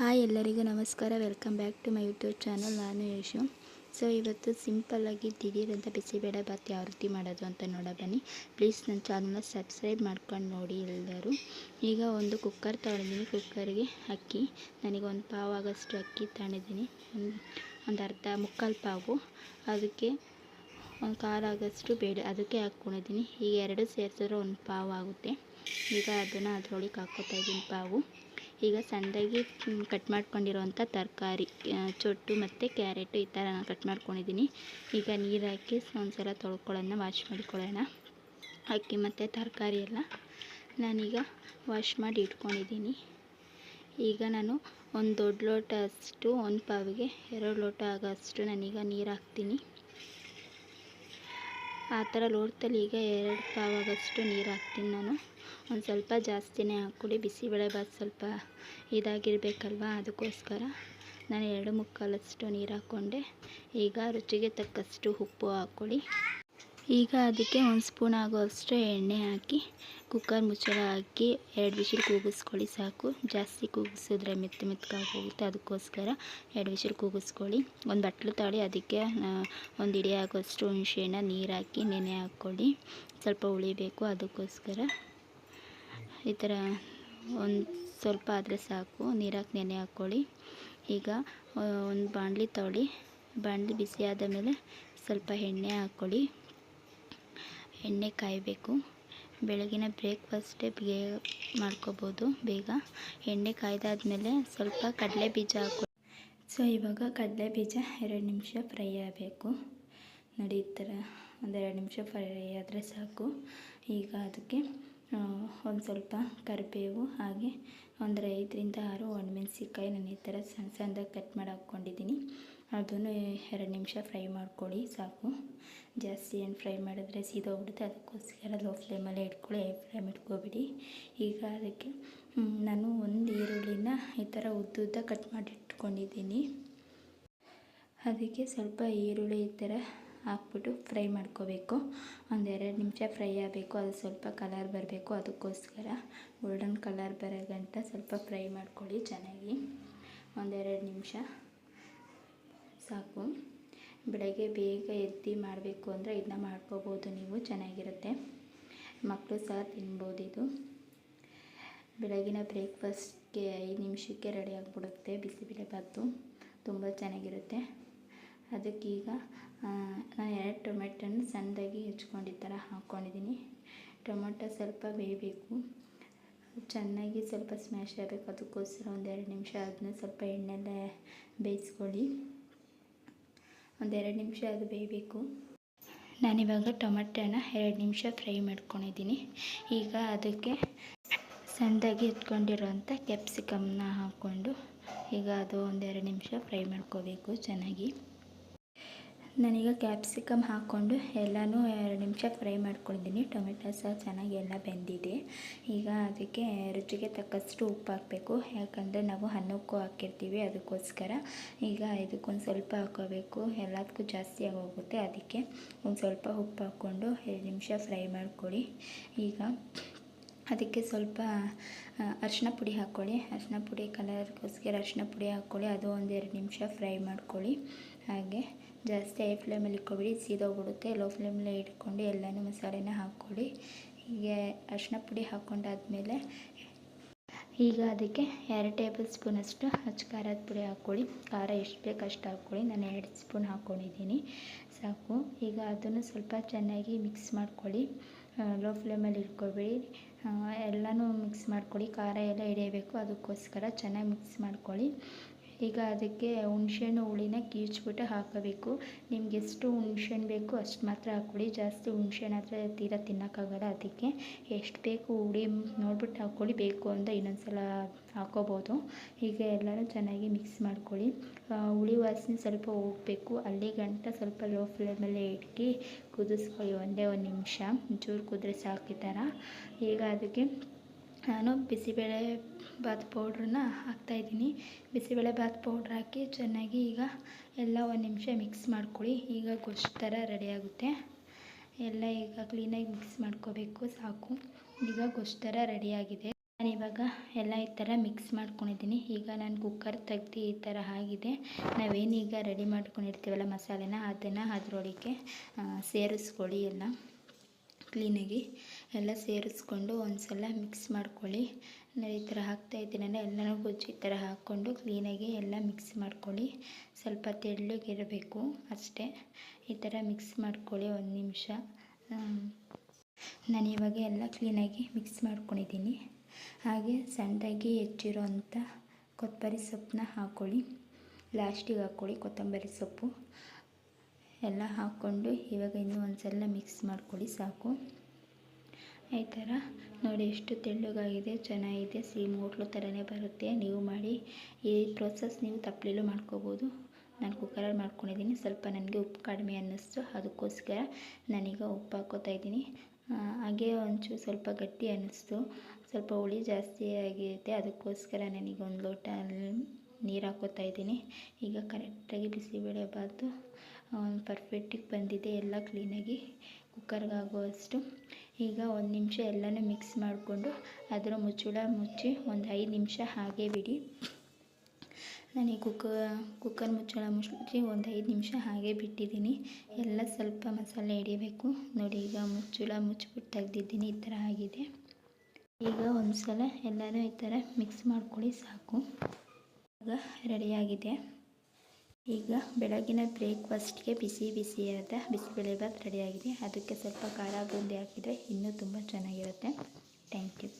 Hi ಎಲ್ಲರಿಗೂ ನಮಸ್ಕಾರ. Welcome back to my YouTube channel. ನಾನು ಯಶು. ಸೊ ಇವತ್ತು ಸಿಂಪಲ್ಲಾಗಿ ದಿಢೀರಂತ ಬಿಸಿಬೇಳೆ ಬಾತ್ ಯಾವ ರೀತಿ ಮಾಡೋದು ಅಂತ ನೋಡೋ ಬನ್ನಿ. ಪ್ಲೀಸ್ ನನ್ನ ಚಾನಲ್ನ ಸಬ್ಸ್ಕ್ರೈಬ್ ಮಾಡ್ಕೊಂಡು ನೋಡಿ ಎಲ್ಲರೂ. ಈಗ ಒಂದು ಕುಕ್ಕರ್ ತೊಗೊಂಡಿದ್ದೀನಿ. ಕುಕ್ಕರ್ಗೆ ಅಕ್ಕಿ, ನನಗೆ ಒಂದು ಪಾವು ಆಗೋಷ್ಟು ಅಕ್ಕಿ ತಗೊಂಡಿದ್ದೀನಿ. ಒಂದು ಮುಕ್ಕಾಲು ಪಾವು, ಅದಕ್ಕೆ ಒಂದು ಕಾಲು ಆಗೋಷ್ಟು ಬೇಳೆ ಅದಕ್ಕೆ ಹಾಕ್ಕೊಂಡಿದ್ದೀನಿ. ಈಗ ಎರಡು ಸೇರಿಸಿದ್ರೆ ಒಂದು ಪಾವು ಆಗುತ್ತೆ. ಈಗ ಅದನ್ನು ಅದರೊಳಗೆ ಹಾಕ್ಕೊತಾ ಇದ್ದೀನಿ ಪಾವು. ಈಗ ಸಣ್ಣದಾಗಿ ಕಟ್ ಮಾಡ್ಕೊಂಡಿರೋವಂಥ ತರಕಾರಿ, ಚೊಟ್ಟು ಮತ್ತು ಕ್ಯಾರೆಟು ಈ ಥರ ನಾನು ಕಟ್ ಮಾಡ್ಕೊಂಡಿದ್ದೀನಿ. ಈಗ ನೀರು ಹಾಕಿ ಒಂದು ಸಲ ತೊಳ್ಕೊಳ್ಳೋಣ, ವಾಶ್ ಮಾಡಿಕೊಳ್ಳೋಣ. ಅಕ್ಕಿ ಮತ್ತು ತರಕಾರಿ ಎಲ್ಲ ನಾನೀಗ ವಾಶ್ ಮಾಡಿ ಇಟ್ಕೊಂಡಿದ್ದೀನಿ. ಈಗ ನಾನು ಒಂದು ದೊಡ್ಡ ಲೋಟ ಅಷ್ಟು, ಒಂದು ಪಾವಿಗೆ 2 ಲೋಟ ಆಗೋಷ್ಟು ನಾನೀಗ ನೀರು ಹಾಕ್ತೀನಿ. ಆ ಥರ ಲೋಟದಲ್ಲಿ ಈಗ 2 ಪಾವು ಆಗೋಷ್ಟು ನೀರು ಹಾಕ್ತೀನಿ ನಾನು. ಒಂದು ಸ್ವಲ್ಪ ಜಾಸ್ತಿನೇ ಹಾಕ್ಕೊಡಿ, ಬಿಸಿಬೇಳೆಬಾತ್ ಸ್ವಲ್ಪ ಇದಾಗಿರಬೇಕಲ್ವ, ಅದಕ್ಕೋಸ್ಕರ ನಾನು 2 ಮುಕ್ಕಾಲಷ್ಟು ನೀರು ಹಾಕ್ಕೊಂಡೆ. ಈಗ ರುಚಿಗೆ ತಕ್ಕಷ್ಟು ಉಪ್ಪು ಹಾಕ್ಕೊಳ್ಳಿ. ಈಗ ಅದಕ್ಕೆ 1 ಸ್ಪೂನ್ ಆಗೋಷ್ಟು ಎಣ್ಣೆ ಹಾಕಿ ಕುಕ್ಕರ್ ಮುಚ್ಚಳ ಹಾಕಿ 2 ವಿಷಲ್ ಕೂಗಿಸ್ಕೊಳ್ಳಿ ಸಾಕು. ಜಾಸ್ತಿ ಕೂಗಿಸಿದ್ರೆ ಮೆತ್ತಗಾಗಿ ಹೋಗುತ್ತೆ, ಅದಕ್ಕೋಸ್ಕರ 2 ವಿಷಲ್ ಕೂಗಿಸ್ಕೊಳ್ಳಿ. ಒಂದು ಬಟ್ಲು ತಗೊಳ್ಳಿ, ಅದಕ್ಕೆ ಒಂದು ಹಿಡಿ ಆಗೋಷ್ಟು ಹುಣಸೆಹಣ್ಣು ನೀರು ಹಾಕಿ ನೆನೆ ಹಾಕ್ಕೊಳ್ಳಿ. ಸ್ವಲ್ಪ ಉಳಿಬೇಕು, ಅದಕ್ಕೋಸ್ಕರ ಈ ಥರ ಒಂದು ಸ್ವಲ್ಪ ಆದರೆ ಸಾಕು. ನೀರು ಹಾಕಿ ನೆನೆ ಹಾಕ್ಕೊಳ್ಳಿ. ಈಗ ಒಂದು ಬಾಣಲಿ ತಗೊಳ್ಳಿ. ಬಾಣಲಿ ಬಿಸಿ ಆದ ಮೇಲೆ ಸ್ವಲ್ಪ ಎಣ್ಣೆ ಹಾಕ್ಕೊಳ್ಳಿ. ಎಣ್ಣೆ ಕಾಯಬೇಕು. ಬೆಳಗಿನ ಬ್ರೇಕ್ಫಾಸ್ಟೇ ಬೇಗ ಮಾಡ್ಕೋಬೋದು. ಬೇಗ ಎಣ್ಣೆ ಕಾಯ್ದಾದ್ಮೇಲೆ ಸ್ವಲ್ಪ ಕಡಲೆ ಬೀಜ ಹಾಕ್ಕೊಳ್ಳಿ. ಸೊ ಇವಾಗ ಕಡಲೆ ಬೀಜ 2 ನಿಮಿಷ ಫ್ರೈ ಆಗಬೇಕು. ನೋಡಿ, ಈ ಥರ ಒಂದು 2 ನಿಮಿಷ ಫ್ರೈ ಆದರೆ ಸಾಕು. ಈಗ ಅದಕ್ಕೆ ಒಂದು ಸ್ವಲ್ಪ ಕರಿಬೇವು, ಹಾಗೆ ಒಂದು 5ರಿಂದ 6 ಒಣಮೆಣಸಿನ್ಕಾಯಿ ನಾನು ಈ ಥರ ಸಣ್ಣ ಸಣ್ಣದಾಗಿ ಕಟ್ ಮಾಡಿ ಹಾಕ್ಕೊಂಡಿದ್ದೀನಿ. ಅದನ್ನು 2 ನಿಮಿಷ ಫ್ರೈ ಮಾಡ್ಕೊಳ್ಳಿ ಸಾಕು. ಜಾಸ್ತಿ ಏನು ಫ್ರೈ ಮಾಡಿದ್ರೆ ಸೀದೋಗ್ಬಿಡುತ್ತೆ, ಅದಕ್ಕೋಸ್ಕರ ಲೋ ಫ್ಲೇಮಲ್ಲೇ ಇಟ್ಕೊಳ್ಳಿ, ಹೈ ಫ್ಲೇಮ್ ಇಟ್ಕೊಬೇಡಿ. ಈಗ ಅದಕ್ಕೆ ನಾನು ಒಂದು ಈರುಳ್ಳಿನ ಈ ಥರ ಉದ್ದುದ್ದ ಕಟ್ ಮಾಡಿ ಇಟ್ಕೊಂಡಿದ್ದೀನಿ. ಅದಕ್ಕೆ ಸ್ವಲ್ಪ ಈರುಳ್ಳಿ ಈ ಥರ ಹಾಕ್ಬಿಟ್ಟು ಫ್ರೈ ಮಾಡ್ಕೋಬೇಕು. ಒಂದು 2 ನಿಮಿಷ ಫ್ರೈ ಆಗಬೇಕು. ಅದು ಸ್ವಲ್ಪ ಕಲರ್ ಬರಬೇಕು, ಅದಕ್ಕೋಸ್ಕರ ಗೋಲ್ಡನ್ ಕಲರ್ ಬರೋ ಗಂಟ ಸ್ವಲ್ಪ ಫ್ರೈ ಮಾಡ್ಕೊಳ್ಳಿ ಚೆನ್ನಾಗಿ. ಒಂದು 2 ನಿಮಿಷ ಸಾಕು. ಬೆಳಗ್ಗೆ ಬೇಗ ಎದ್ದು ಮಾಡಬೇಕು ಅಂದರೆ ಇದನ್ನ ಮಾಡ್ಕೋಬೋದು ನೀವು, ಚೆನ್ನಾಗಿರುತ್ತೆ. ಮಕ್ಕಳು ಸಹ ತಿನ್ಬೋದು. ಇದು ಬೆಳಗಿನ ಬ್ರೇಕ್ಫಾಸ್ಟ್ಗೆ 5 ನಿಮಿಷಕ್ಕೆ ರೆಡಿ ಆಗಿಬಿಡುತ್ತೆ ಬಿಸಿಬೇಳೆಬಾತು, ತುಂಬ ಚೆನ್ನಾಗಿರುತ್ತೆ. ಅದಕ್ಕೀಗ ನಾನು 2 ಟೊಮೆಟೊನ ಸಣ್ಣದಾಗಿ ಹೆಚ್ಕೊಂಡು ಈ ಥರ ಹಾಕ್ಕೊಂಡಿದ್ದೀನಿ. ಟೊಮೆಟೊ ಸ್ವಲ್ಪ ಬೇಯಬೇಕು, ಚೆನ್ನಾಗಿ ಸ್ವಲ್ಪ ಸ್ಮ್ಯಾಶ್ ಆಗಬೇಕು, ಅದಕ್ಕೋಸ್ಕರ ಒಂದು 2 ನಿಮಿಷ ಅದನ್ನ ಸ್ವಲ್ಪ ಎಣ್ಣೆಲ್ಲೇ ಬೇಯಿಸ್ಕೊಳ್ಳಿ. ಒಂದು 2 ನಿಮಿಷ ಅದು ಬೇಯಬೇಕು. ನಾನಿವಾಗ ಟೊಮೆಟೊನ 2 ನಿಮಿಷ ಫ್ರೈ ಮಾಡ್ಕೊಂಡಿದ್ದೀನಿ. ಈಗ ಅದಕ್ಕೆ ಸಣ್ಣದಾಗಿ ಎತ್ಕೊಂಡಿರೋಂಥ ಕ್ಯಾಪ್ಸಿಕಮ್ನ ಹಾಕ್ಕೊಂಡು ಈಗ ಅದು ಒಂದು 2 ನಿಮಿಷ ಫ್ರೈ ಮಾಡ್ಕೋಬೇಕು ಚೆನ್ನಾಗಿ. ನಾನೀಗ ಕ್ಯಾಪ್ಸಿಕಮ್ ಹಾಕ್ಕೊಂಡು ಎಲ್ಲನೂ 2 ನಿಮಿಷ ಫ್ರೈ ಮಾಡ್ಕೊಂಡಿದ್ದೀನಿ. ಟೊಮೆಟೊ ಸಹ ಚೆನ್ನಾಗಿ ಎಲ್ಲ ಬೆಂದಿದೆ. ಈಗ ಅದಕ್ಕೆ ರುಚಿಗೆ ತಕ್ಕಷ್ಟು ಉಪ್ಪು ಹಾಕಬೇಕು, ಯಾಕಂದರೆ ನಾವು ಅನ್ನಕ್ಕೂ ಹಾಕಿರ್ತೀವಿ, ಅದಕ್ಕೋಸ್ಕರ. ಈಗ ಇದಕ್ಕೊಂದು ಸ್ವಲ್ಪ ಹಾಕೋಬೇಕು, ಎಲ್ಲದಕ್ಕೂ ಜಾಸ್ತಿ ಆಗೋಗುತ್ತೆ. ಅದಕ್ಕೆ ಒಂದು ಸ್ವಲ್ಪ ಉಪ್ಪು ಹಾಕ್ಕೊಂಡು 2 ನಿಮಿಷ ಫ್ರೈ ಮಾಡ್ಕೊಳ್ಳಿ. ಈಗ ಅದಕ್ಕೆ ಸ್ವಲ್ಪ ಅರಿಶಿನ ಪುಡಿ ಹಾಕ್ಕೊಳ್ಳಿ. ಅರಿಶಿನ ಪುಡಿ ಕಲರ್ಗೋಸ್ಕರ ಅರಿಶಿನ ಪುಡಿ ಹಾಕ್ಕೊಳ್ಳಿ. ಅದು ಒಂದು 2 ನಿಮಿಷ ಫ್ರೈ ಮಾಡ್ಕೊಳ್ಳಿ. ಹಾಗೆ ಜಾಸ್ತಿ ಹೈ ಫ್ಲೇಮಲ್ಲಿ ಇಟ್ಕೊಬೇಡಿ, ಸೀದೋಗ್ಬಿಡುತ್ತೆ. ಲೋ ಫ್ಲೇಮಲ್ಲೇ ಇಟ್ಕೊಂಡು ಎಲ್ಲನೂ ಮಸಾಲೆನ ಹಾಕ್ಕೊಳ್ಳಿ. ಹೀಗೆ ಅರಿಶಿನ ಪುಡಿ ಹಾಕ್ಕೊಂಡಾದ್ಮೇಲೆ ಈಗ ಅದಕ್ಕೆ 2 ಟೇಬಲ್ ಸ್ಪೂನಷ್ಟು ಅಚ್ಚ ಖಾರದ ಪುಡಿ ಹಾಕ್ಕೊಳ್ಳಿ. ಖಾರ ಎಷ್ಟು ಬೇಕು ಅಷ್ಟು ಹಾಕ್ಕೊಳ್ಳಿ. ನಾನು 2 ಸ್ಪೂನ್ ಹಾಕ್ಕೊಂಡಿದ್ದೀನಿ ಸಾಕು. ಈಗ ಅದನ್ನು ಸ್ವಲ್ಪ ಚೆನ್ನಾಗಿ ಮಿಕ್ಸ್ ಮಾಡ್ಕೊಳ್ಳಿ. ಲೋ ಫ್ಲೇಮಲ್ಲಿ ಇಟ್ಕೊಬೇಡಿ, ಎಲ್ಲನೂ ಮಿಕ್ಸ್ ಮಾಡ್ಕೊಳ್ಳಿ. ಖಾರ ಎಲ್ಲ ಹಿಡಿಯಬೇಕು, ಅದಕ್ಕೋಸ್ಕರ ಚೆನ್ನಾಗಿ ಮಿಕ್ಸ್ ಮಾಡ್ಕೊಳ್ಳಿ. ಈಗ ಅದಕ್ಕೆ ಹುಣಸೆಹಣ್ಣು ಹುಳಿನ ಕಿವುಚ್ಬಿಟ್ಟು ಹಾಕಬೇಕು. ನಿಮ್ಗೆ ಎಷ್ಟು ಹುಣಸೆಹಣ್ಣು ಬೇಕು ಅಷ್ಟು ಮಾತ್ರ ಹಾಕ್ಕೊಳ್ಳಿ. ಜಾಸ್ತಿ ಹುಣಸೆಹಣ್ಣು ಆದರೆ ತೀರಾ ತಿನ್ನೋಕ್ಕಾಗಲ್ಲ, ಅದಕ್ಕೆ ಎಷ್ಟು ಬೇಕು ಹುಳಿ ನೋಡ್ಬಿಟ್ಟು ಹಾಕ್ಕೊಳ್ಳಿ. ಬೇಕು ಅಂದರೆ ಇನ್ನೊಂದು ಸಲ ಹಾಕ್ಕೋಬೋದು. ಹೀಗೆ ಎಲ್ಲನೂ ಚೆನ್ನಾಗಿ ಮಿಕ್ಸ್ ಮಾಡ್ಕೊಳ್ಳಿ. ಹುಳಿ ವಾಸನೆ ಸ್ವಲ್ಪ ಹೋಗಬೇಕು, ಅಲ್ಲಿ ಗಂಟ ಸ್ವಲ್ಪ ಲೋ ಫ್ಲೇಮಲ್ಲೇ ಇಟ್ಟು ಕುದಿಸ್ಕೊಳ್ಳಿ. ಒಂದೇ 1 ನಿಮಿಷ, ಒಂಚೂರು ಕುದ್ರೆ ಸಾಕು ಈ ಥರ. ಈಗ ಅದಕ್ಕೆ ನಾನು ಬಿಸಿಬೇಳೆಬಾತ್ ಪೌಡ್ರನ್ನ ಹಾಕ್ತಾಯಿದ್ದೀನಿ. ಬಿಸಿಬೇಳೆಬಾತ್ ಪೌಡ್ರ್ ಹಾಕಿ ಚೆನ್ನಾಗಿ ಈಗ ಎಲ್ಲ 1 ನಿಮಿಷ ಮಿಕ್ಸ್ ಮಾಡ್ಕೊಳ್ಳಿ. ಈಗ ಗೊಜ್ಜು ಥರ ರೆಡಿಯಾಗುತ್ತೆ. ಎಲ್ಲ ಈಗ ಕ್ಲೀನಾಗಿ ಮಿಕ್ಸ್ ಮಾಡ್ಕೋಬೇಕು ಸಾಕು. ಈಗ ಗೊಜ್ಜು ಥರ ರೆಡಿಯಾಗಿದೆ. ನಾನಿವಾಗ ಎಲ್ಲ ಈ ಥರ ಮಿಕ್ಸ್ ಮಾಡ್ಕೊಂಡಿದ್ದೀನಿ. ಈಗ ನಾನು ಕುಕ್ಕರ್ ತೆಗ್ದು ಈ ಥರ ಆಗಿದೆ. ನಾವೇನೀಗ ರೆಡಿ ಮಾಡ್ಕೊಂಡಿರ್ತೀವಲ್ಲ ಮಸಾಲೆನ, ಅದನ್ನು ಅದರೊಳಗೆ ಸೇರಿಸ್ಕೊಳ್ಳಿ. ಎಲ್ಲ ಕ್ಲೀನಾಗಿ ಎಲ್ಲ ಸೇರಿಸ್ಕೊಂಡು ಒಂದು ಸಲ ಮಿಕ್ಸ್ ಮಾಡ್ಕೊಳ್ಳಿ. ನಾನು ಈ ಥರ ಹಾಕ್ತಾಯಿದ್ದೀನಲ್ಲ, ಎಲ್ಲನೂ ಗೊಜ್ಜು ಈ ಥರ ಹಾಕ್ಕೊಂಡು ಕ್ಲೀನಾಗಿ ಎಲ್ಲ ಮಿಕ್ಸ್ ಮಾಡ್ಕೊಳ್ಳಿ. ಸ್ವಲ್ಪ ತೆಳ್ಳಗಿರಬೇಕು ಅಷ್ಟೇ. ಈ ಥರ ಮಿಕ್ಸ್ ಮಾಡ್ಕೊಳ್ಳಿ 1 ನಿಮಿಷ. ನಾನಿವಾಗ ಎಲ್ಲ ಕ್ಲೀನಾಗಿ ಮಿಕ್ಸ್ ಮಾಡ್ಕೊಂಡಿದ್ದೀನಿ. ಹಾಗೆ ಸಣ್ಣದಾಗಿ ಹೆಚ್ಚಿರೋಂಥ ಕೊತ್ತಂಬರಿ ಸೊಪ್ಪನ್ನ ಹಾಕ್ಕೊಳ್ಳಿ. ಲಾಸ್ಟಿಗೆ ಹಾಕ್ಕೊಳ್ಳಿ ಕೊತ್ತಂಬರಿ ಸೊಪ್ಪು ಎಲ್ಲ ಹಾಕ್ಕೊಂಡು ಇವಾಗ ಇನ್ನೂ ಒಂದು ಸಲ ಮಿಕ್ಸ್ ಮಾಡ್ಕೊಳ್ಳಿ. ಸಾಕು. ಈ ಥರ ನೋಡಿ ಎಷ್ಟು ತೆಳ್ಳಗಾಗಿದೆ, ಚೆನ್ನಾಗಿದೆ. ಸೇಮ್ ಹೋಟ್ಲು ಥರನೇ ಬರುತ್ತೆ. ನೀವು ಮಾಡಿ ಈ ಪ್ರೋಸೆಸ್ ನೀವು ತಪ್ಪಲೆಲ್ಲೂ ಮಾಡ್ಕೋಬೋದು. ನಾನು ಕುಕ್ಕರಲ್ಲಿ ಮಾಡ್ಕೊಂಡಿದ್ದೀನಿ. ಸ್ವಲ್ಪ ನನಗೆ ಉಪ್ಪು ಕಡಿಮೆ ಅನ್ನಿಸ್ತು, ಅದಕ್ಕೋಸ್ಕರ ನಾನೀಗ ಉಪ್ಪು ಹಾಕ್ಕೋತಾ ಇದ್ದೀನಿ. ಹಾಗೆ ಒಂಚೂರು ಸ್ವಲ್ಪ ಗಟ್ಟಿ ಅನ್ನಿಸ್ತು, ಸ್ವಲ್ಪ ಹುಳಿ ಜಾಸ್ತಿ ಆಗಿರುತ್ತೆ, ಅದಕ್ಕೋಸ್ಕರ ನನಗೆ 1 ಲೋಟ ನೀರು ಹಾಕ್ಕೋತಾ ಇದ್ದೀನಿ. ಈಗ ಕರೆಕ್ಟಾಗಿ ಬಿಸಿಬೇಳೆಬಾತು ಪರ್ಫೆಕ್ಟಿಗೆ ಬಂದಿದೆ, ಎಲ್ಲ ಕ್ಲೀನಾಗಿ ಕುಕ್ಕರ್ಗೆ ಆಗುವಷ್ಟು. ಈಗ 1 ನಿಮಿಷ ಎಲ್ಲನೂ ಮಿಕ್ಸ್ ಮಾಡಿಕೊಂಡು ಅದರ ಮುಚ್ಚಳ ಮುಚ್ಚಿ ಒಂದು 5 ನಿಮಿಷ ಹಾಗೆ ಬಿಡಿ. ನಾನು ಈ ಕುಕ್ಕರ್ ಮುಚ್ಚಳ ಮುಚ್ಚಿ ಒಂದು 5 ನಿಮಿಷ ಹಾಗೆ ಬಿಟ್ಟಿದ್ದೀನಿ. ಎಲ್ಲ ಸ್ವಲ್ಪ ಮಸಾಲೆ ಹಿಡಿಬೇಕು ನೋಡಿ. ಈಗ ಮುಚ್ಚಳ ಮುಚ್ಚಿಬಿಟ್ಟು ತೆಗ್ದಿದ್ದೀನಿ. ಈ ಥರ ಆಗಿದೆ. ಈಗ ಒಂದು ಸಲ ಎಲ್ಲನೂ ಈ ಥರ ಮಿಕ್ಸ್ ಮಾಡ್ಕೊಳ್ಳಿ. ಸಾಕು. ಈಗ ರೆಡಿಯಾಗಿದೆ. ಈಗ ಬೆಳಗಿನ ಬ್ರೇಕ್ಫಾಸ್ಟ್ಗೆ ಬಿಸಿ ಬಿಸಿಯಾದ ಬಿಸಿಬೇಳೆಬಾತ್ ರೆಡಿಯಾಗಿದೆ. ಅದಕ್ಕೆ ಸ್ವಲ್ಪ ಖಾರ ಬೂಂದಿ ಹಾಕಿದರೆ ಇನ್ನೂ ತುಂಬ ಚೆನ್ನಾಗಿರುತ್ತೆ. Thank you.